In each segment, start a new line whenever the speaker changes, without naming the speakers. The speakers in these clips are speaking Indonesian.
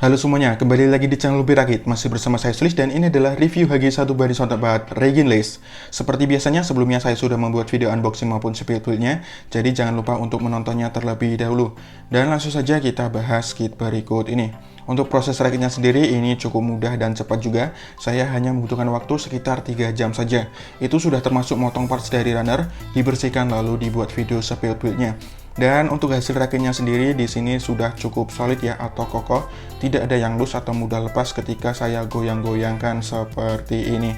Halo semuanya, kembali lagi di channel Lubir Rakit. Masih bersama saya Sulis dan ini adalah review HG1 baris soundbar Regin Lace. Seperti biasanya sebelumnya saya sudah membuat video unboxing maupun speed build-nya, jadi jangan lupa untuk menontonnya terlebih dahulu. Dan langsung saja kita bahas kit berikut ini. Untuk proses rakitnya sendiri ini cukup mudah dan cepat juga. Saya hanya membutuhkan waktu sekitar 3 jam saja. Itu sudah termasuk motong parts dari runner, dibersihkan lalu dibuat video speed build-nya. Dan untuk hasil rakitnya sendiri di sini sudah cukup solid ya atau kokoh, tidak ada yang loose atau mudah lepas ketika saya goyang-goyangkan seperti ini.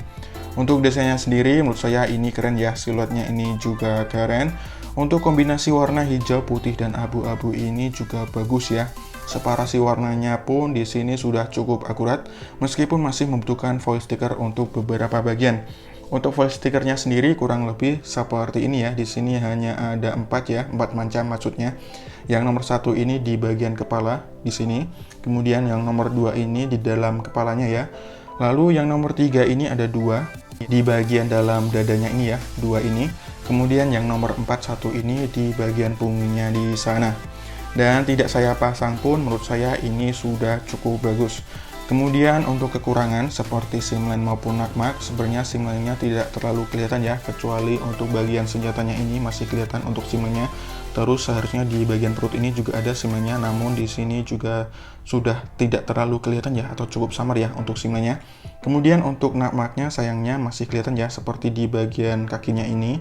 Untuk desainnya sendiri menurut saya ini keren ya, siluetnya ini juga keren. Untuk kombinasi warna hijau, putih dan abu-abu ini juga bagus ya. Separasi warnanya pun di sini sudah cukup akurat, meskipun masih membutuhkan foil sticker untuk beberapa bagian. Untuk foil stikernya sendiri kurang lebih seperti ini ya. Di sini hanya ada 4 ya, 4 macam maksudnya. Yang nomor 1 ini di bagian kepala di sini. Kemudian yang nomor 2 ini di dalam kepalanya ya. Lalu yang nomor 3 ini ada 2 di bagian dalam dadanya ini ya, 2 ini. Kemudian yang nomor 4 satu ini di bagian punggungnya di sana. Dan tidak saya pasang pun menurut saya ini sudah cukup bagus. Kemudian untuk kekurangan seperti simline maupun nakmak, sebenarnya simline-nya tidak terlalu kelihatan ya, kecuali untuk bagian senjatanya ini masih kelihatan untuk simline-nya. Terus seharusnya di bagian perut ini juga ada simline-nya, namun di sini juga sudah tidak terlalu kelihatan ya, atau cukup samar ya untuk simline-nya. Kemudian untuk nakmaknya sayangnya masih kelihatan ya, seperti di bagian kakinya ini.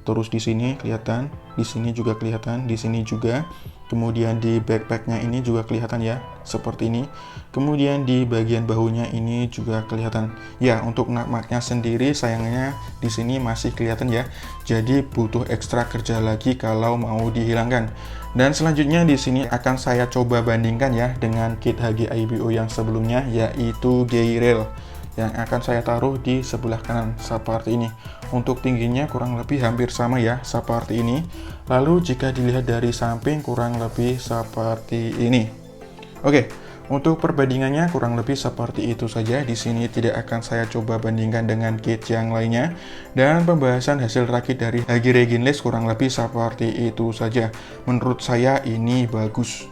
Terus di sini kelihatan, di sini juga kelihatan, di sini juga. Kemudian di backpacknya ini juga kelihatan ya, seperti ini. Kemudian di bagian bahunya ini juga kelihatan. Ya, untuk nakmaknya sendiri sayangnya di sini masih kelihatan ya. Jadi butuh ekstra kerja lagi kalau mau dihilangkan. Dan selanjutnya di sini akan saya coba bandingkan ya dengan kit HG IBO yang sebelumnya, yaitu Gay Rail yang akan saya taruh di sebelah kanan seperti ini. Untuk tingginya kurang lebih hampir sama ya, seperti ini. Lalu jika dilihat dari samping kurang lebih seperti ini. Oke, untuk perbandingannya kurang lebih seperti itu saja. Di sini tidak akan saya coba bandingkan dengan kit yang lainnya. Dan pembahasan hasil rakit dari HG Regin Lace kurang lebih seperti itu saja. Menurut saya ini bagus.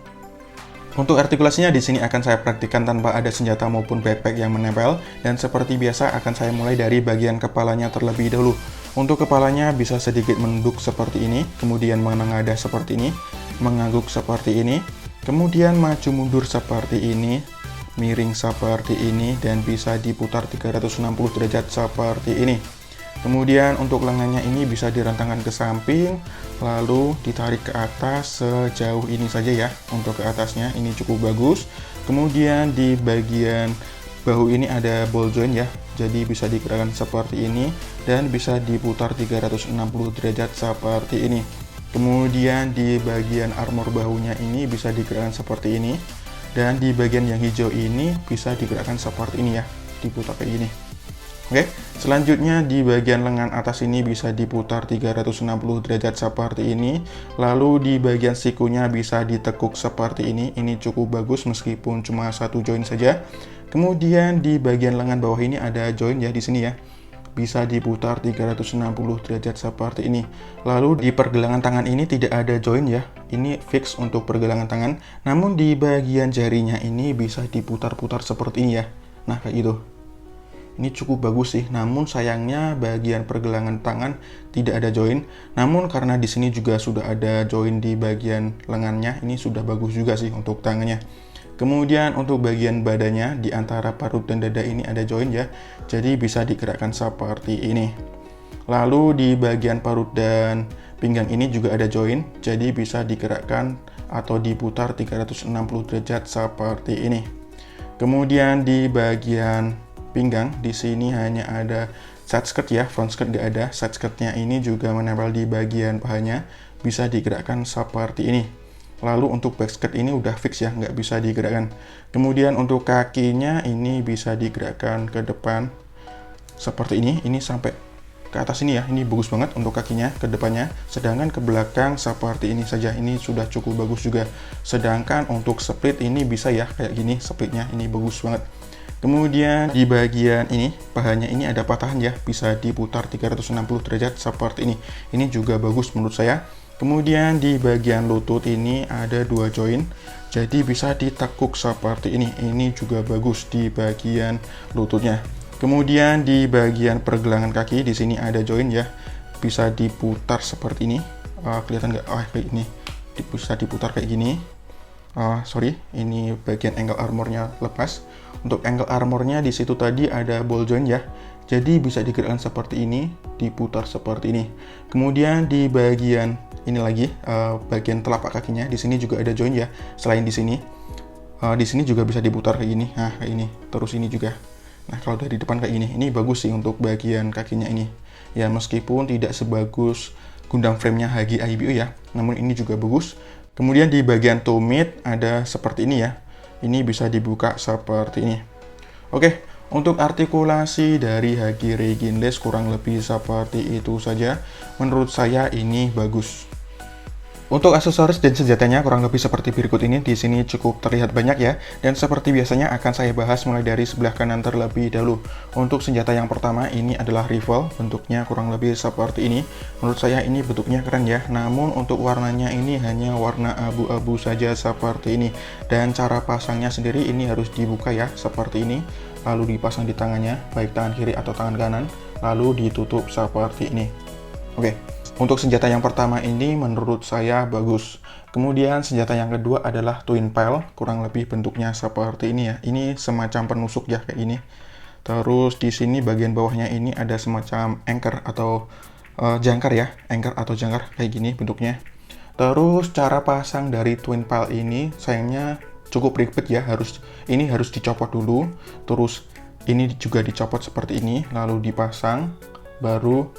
Untuk artikulasinya di sini akan saya praktikkan tanpa ada senjata maupun backpack yang menempel, dan seperti biasa akan saya mulai dari bagian kepalanya terlebih dahulu. Untuk kepalanya bisa sedikit menunduk seperti ini, kemudian menengadah seperti ini, mengangguk seperti ini, kemudian maju mundur seperti ini, miring seperti ini, dan bisa diputar 360 derajat seperti ini. Kemudian untuk lengannya ini bisa direntangkan ke samping, lalu ditarik ke atas sejauh ini saja ya. Untuk ke atasnya ini cukup bagus. Kemudian di bagian bahu ini ada ball joint ya, jadi bisa digerakkan seperti ini dan bisa diputar 360 derajat seperti ini. Kemudian di bagian armor bahunya ini bisa digerakkan seperti ini, dan di bagian yang hijau ini bisa digerakkan seperti ini ya, diputar kayak gini. Oke, selanjutnya di bagian lengan atas ini bisa diputar 360 derajat seperti ini. Lalu di bagian sikunya bisa ditekuk seperti ini. Ini cukup bagus meskipun cuma satu joint saja. Kemudian di bagian lengan bawah ini ada joint ya di sini ya. Bisa diputar 360 derajat seperti ini. Lalu di pergelangan tangan ini tidak ada joint ya. Ini fix untuk pergelangan tangan. Namun di bagian jarinya ini bisa diputar-putar seperti ini ya. Nah, kayak gitu. Ini cukup bagus sih, namun sayangnya bagian pergelangan tangan tidak ada join. Namun karena di sini juga sudah ada join di bagian lengannya, ini sudah bagus juga sih untuk tangannya. Kemudian untuk bagian badannya di antara perut dan dada ini ada join ya, jadi bisa digerakkan seperti ini. Lalu di bagian perut dan pinggang ini juga ada join, jadi bisa digerakkan atau diputar 360 derajat seperti ini. Kemudian di bagian pinggang di sini hanya ada side skirt ya, front skirt nggak ada. Side skirtnya ini juga menempel di bagian pahanya, bisa digerakkan seperti ini. Lalu untuk back skirt ini udah fix ya, nggak bisa digerakkan. Kemudian untuk kakinya ini bisa digerakkan ke depan seperti ini sampai ke atas ini ya. Ini bagus banget untuk kakinya ke depannya, sedangkan ke belakang seperti ini saja. Ini sudah cukup bagus juga. Sedangkan untuk split ini bisa ya kayak gini, splitnya ini bagus banget. Kemudian di bagian ini, pahanya ini ada patahan ya, bisa diputar 360 derajat seperti ini. Ini juga bagus menurut saya. Kemudian di bagian lutut ini ada 2 join. Jadi bisa ditekuk seperti ini. Ini juga bagus di bagian lututnya. Kemudian di bagian pergelangan kaki di sini ada join ya. Bisa diputar seperti ini. Kelihatan nggak? Kayak ini. Bisa diputar kayak gini. Sorry, ini bagian ankle armornya lepas. Untuk ankle armornya di situ tadi ada ball joint ya. Jadi bisa digerakkan seperti ini, diputar seperti ini. Kemudian di bagian ini lagi, bagian telapak kakinya di sini juga ada joint ya. Selain di sini juga bisa diputar kayak gini. Nah, kayak ini. Terus ini juga. Nah, kalau dari depan kayak gini, ini bagus sih untuk bagian kakinya ini. Ya, meskipun tidak sebagus Gundam frame-nya Hagi IBO ya, namun ini juga bagus. Kemudian di bagian toe mid ada seperti ini ya. Ini bisa dibuka seperti ini. Oke, untuk artikulasi dari Hagi Reginless kurang lebih seperti itu saja. Menurut saya ini bagus. Untuk aksesoris dan senjatanya kurang lebih seperti berikut ini. Di sini cukup terlihat banyak ya. Dan seperti biasanya akan saya bahas mulai dari sebelah kanan terlebih dahulu. Untuk senjata yang pertama ini adalah rifle. Bentuknya kurang lebih seperti ini. Menurut saya ini bentuknya keren ya. Namun untuk warnanya ini hanya warna abu-abu saja seperti ini. Dan cara pasangnya sendiri ini harus dibuka ya seperti ini. Lalu dipasang di tangannya, baik tangan kiri atau tangan kanan. Lalu ditutup seperti ini. Oke. Untuk senjata yang pertama ini menurut saya bagus. Kemudian senjata yang kedua adalah Twin Pile, kurang lebih bentuknya seperti ini ya. Ini semacam penusuk ya kayak ini. Terus di sini bagian bawahnya ini ada semacam anchor atau jangkar ya, anchor atau jangkar kayak gini bentuknya. Terus cara pasang dari Twin Pile ini sayangnya cukup ribet ya, ini harus dicopot dulu. Terus ini juga dicopot seperti ini, lalu dipasang, baru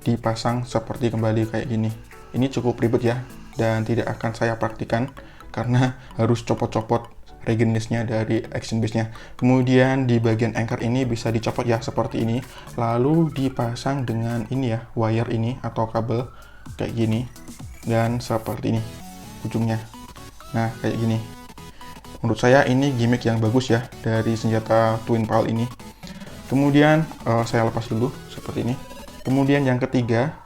dipasang seperti kembali kayak gini. Ini cukup ribet ya, dan tidak akan saya praktikan karena harus copot-copot Reginless-nya dari action base-nya. Kemudian di bagian anchor ini bisa dicopot ya seperti ini, lalu dipasang dengan ini ya, wire ini atau kabel kayak gini, dan seperti ini ujungnya. Nah kayak gini. Menurut saya ini gimmick yang bagus ya dari senjata Twin Pile ini. Kemudian saya lepas dulu seperti ini. Kemudian yang ketiga,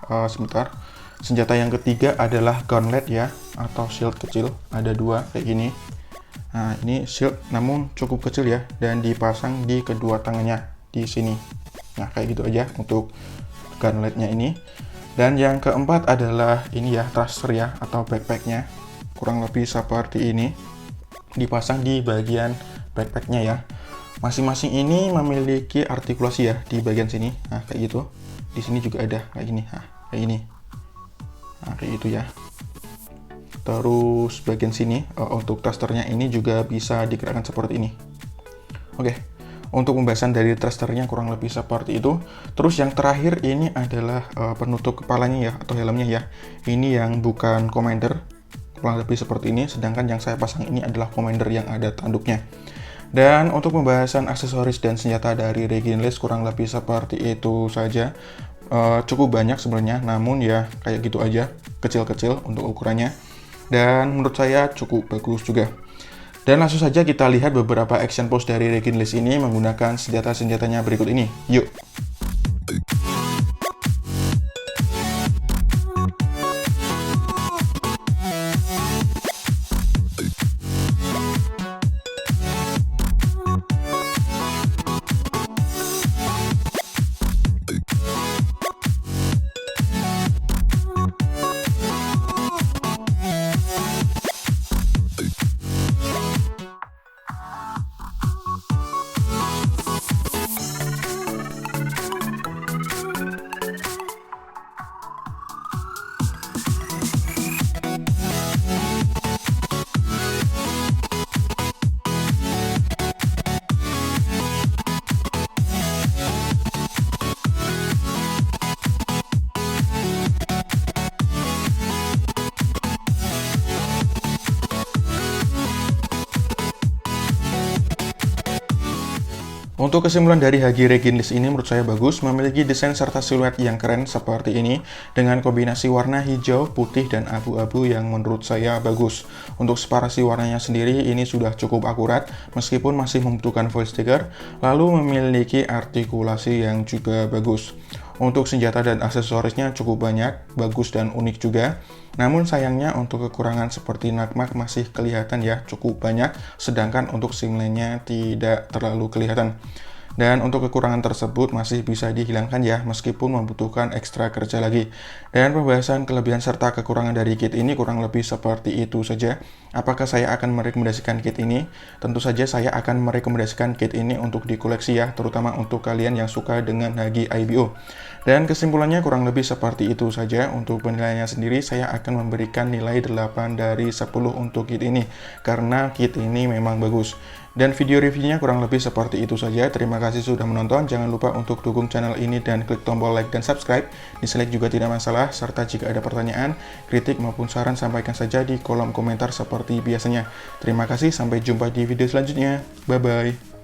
senjata yang ketiga adalah gauntlet ya, atau shield kecil, ada dua kayak gini. Nah ini shield namun cukup kecil ya, dan dipasang di kedua tangannya di sini. Nah kayak gitu aja untuk gauntletnya ini. Dan yang keempat adalah ini ya, thruster ya, atau backpacknya, kurang lebih seperti ini, dipasang di bagian backpacknya ya. Masing-masing ini memiliki artikulasi ya di bagian sini. Nah kayak gitu. Di sini juga ada kayak gini, kayak ini. Nah, kayak gitu ya. Terus bagian sini untuk thrusternya ini juga bisa digerakkan seperti ini. Oke. Untuk pembahasan dari thrusternya kurang lebih seperti itu. Terus yang terakhir ini adalah penutup kepalanya ya, atau helmnya ya. Ini yang bukan commander, kurang lebih seperti ini. Sedangkan yang saya pasang ini adalah commander yang ada tanduknya. Dan untuk pembahasan aksesoris dan senjata dari Reginless kurang lebih seperti itu saja. Cukup banyak sebenarnya, namun ya kayak gitu aja, kecil-kecil untuk ukurannya. Dan menurut saya cukup bagus juga. Dan langsung saja kita lihat beberapa action pose dari Reginless ini menggunakan senjata-senjatanya berikut ini. Yuk! Untuk kesimpulan dari Hagi Reginless ini menurut saya bagus, memiliki desain serta siluet yang keren seperti ini dengan kombinasi warna hijau, putih, dan abu-abu yang menurut saya bagus. Untuk separasi warnanya sendiri ini sudah cukup akurat meskipun masih membutuhkan voice sticker, lalu memiliki artikulasi yang juga bagus. Untuk senjata dan aksesorisnya cukup banyak, bagus dan unik juga. Namun sayangnya untuk kekurangan seperti nagmak masih kelihatan ya, cukup banyak, sedangkan untuk simlenya tidak terlalu kelihatan. Dan untuk kekurangan tersebut masih bisa dihilangkan ya, meskipun membutuhkan ekstra kerja lagi. Dan pembahasan kelebihan serta kekurangan dari kit ini kurang lebih seperti itu saja. Apakah saya akan merekomendasikan kit ini? Tentu saja saya akan merekomendasikan kit ini untuk dikoleksi ya, terutama untuk kalian yang suka dengan Hagi IBO. Dan kesimpulannya kurang lebih seperti itu saja. Untuk penilaiannya sendiri saya akan memberikan nilai 8 dari 10 untuk kit ini, karena kit ini memang bagus. Dan video reviewnya kurang lebih seperti itu saja. Terima kasih sudah menonton. Jangan lupa untuk dukung channel ini dan klik tombol like dan subscribe. Dislike juga tidak masalah. Serta jika ada pertanyaan, kritik maupun saran, sampaikan saja di kolom komentar seperti biasanya. Terima kasih, sampai jumpa di video selanjutnya. Bye-bye.